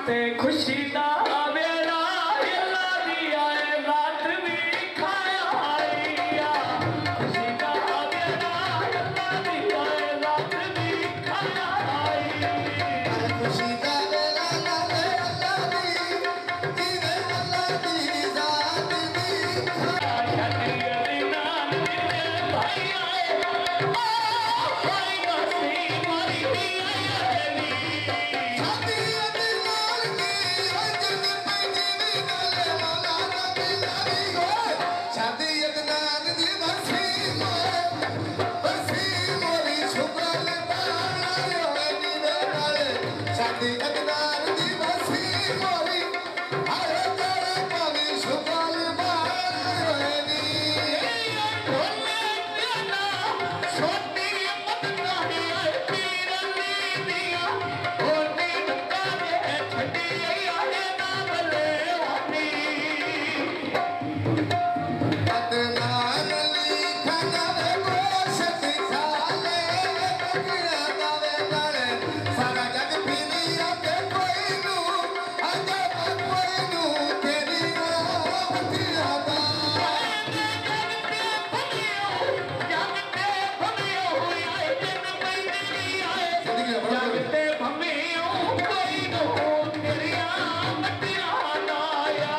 ते खुशी दा वेला हिला दिया रात भी खाया आईया खुशी दा वेला हिला दिया रात भी खाया आई खुशी दा वेला लाले अल्लाह दी जात भी छठी नान दिले भाई आए भाई नसी मारी आए शादी अदनान की रंजन पे जीवी नाले मौला नबी लाली शादी अदनान दी बरसी मोरी शुक्रान बाना होए नीवे नाले शादी अदनान दी बरसी मोरी हर तेरे कभी शुक्रान बाना होए नी ढोले देना छोटी मत काहे आए पीरनी दिया होती काहे छठी आए ना बले वानी अदनान लिखा जावे गोश्त खाले तकिया जावे नाले सारा जग फिरी आके कोई नू अजब कोई नू तेरी आमतिया दा जगते भमियो कोई नो तेरिया मतिया नाया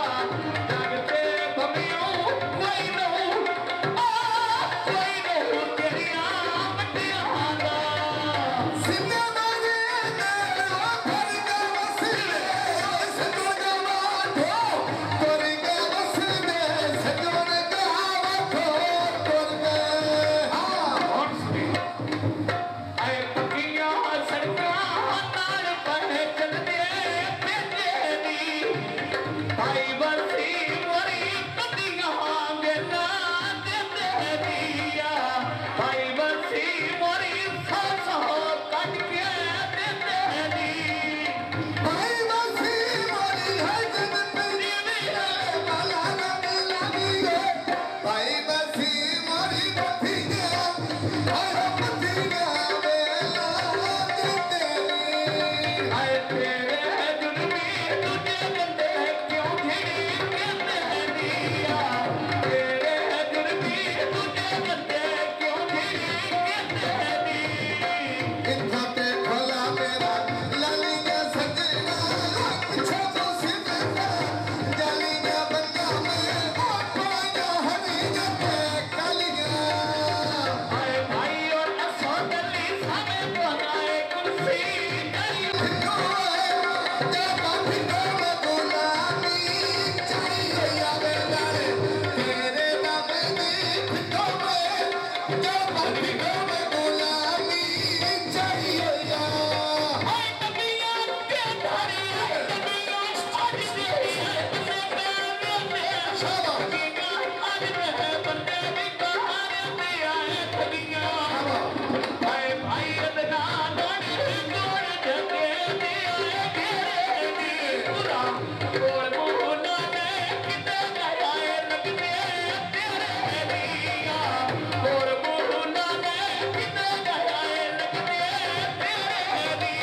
जगते भमियो कोई नो तेरिया मतिया ना सिन्ने मारे नालो घर का वसीले सजोन माठो तोर के वसीले सजोन का वाठो तोर के आए पकिया सड़का नाल पर चलदे पेंदी भाई बरसी मोरी कदियां गेला देंदे दिया भाई बरसी मोरी सो कट के देंदे दी भाई वसी मोरी है जन तेरी माला नबी लागी भाई वसी मोरी पथी गया हर पथी गया बेला तेरी आए तेरे जुल्मी तुझे गंदे क्यों झिड़ी कहते दिया तेरे जुल्मी तुझे गंदे क्यों झिड़ी कहते दी इतना पे खोला मेरा लालिया सजना पीछे तो सिमरना जालिया बंदा में पाया हरिया पे कालिया आए भाई और असो गली सामे बनाए कुर्सी डरी आए नबिया के धारी आए नबिया आज तेरी है बंदे आज रहे बंदे भी कहारे दिया है ठगिया आए भाई अदना नानी गोड़ जगे दिया है घेरे दी पूरा गोड़ मुहना ने किते गया है लगते तेरे दिया गोड़ मुहना ने किते गया है लगते तेरे दी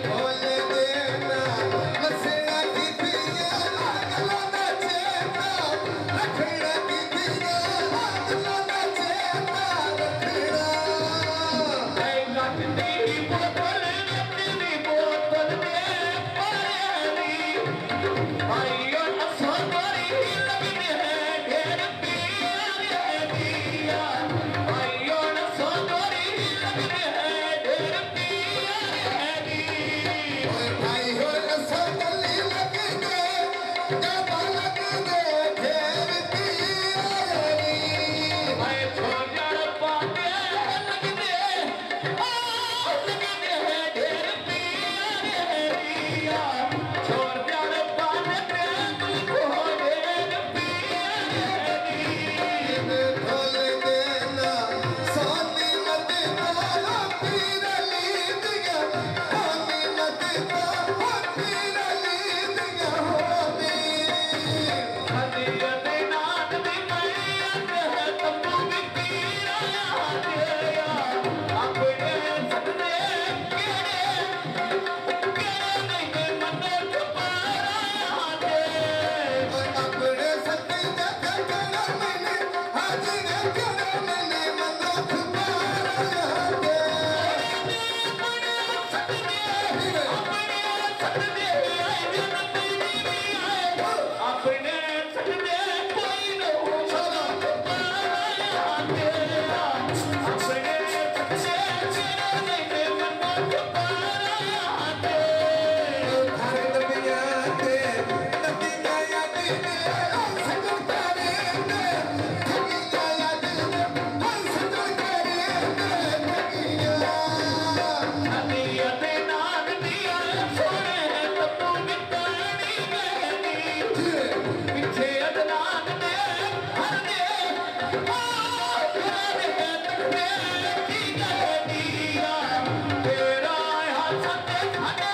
खोल देना मसला की पिया सजदे आए जन तेरी भी आए अपने सजदे कोई न हो पाया तेरा अपने सजदे तेरे नहीं मन पाया तेरा हर नबिया ते नबी गाया दिल सजन करे नबी गाया दिल सजन करे नबिया नदिया ते नाग दिया सोने तू मिटानी गहनी पीछे अदनान दे हर दे तेरे तकने की गहनिया तेरा हाथ ते खाने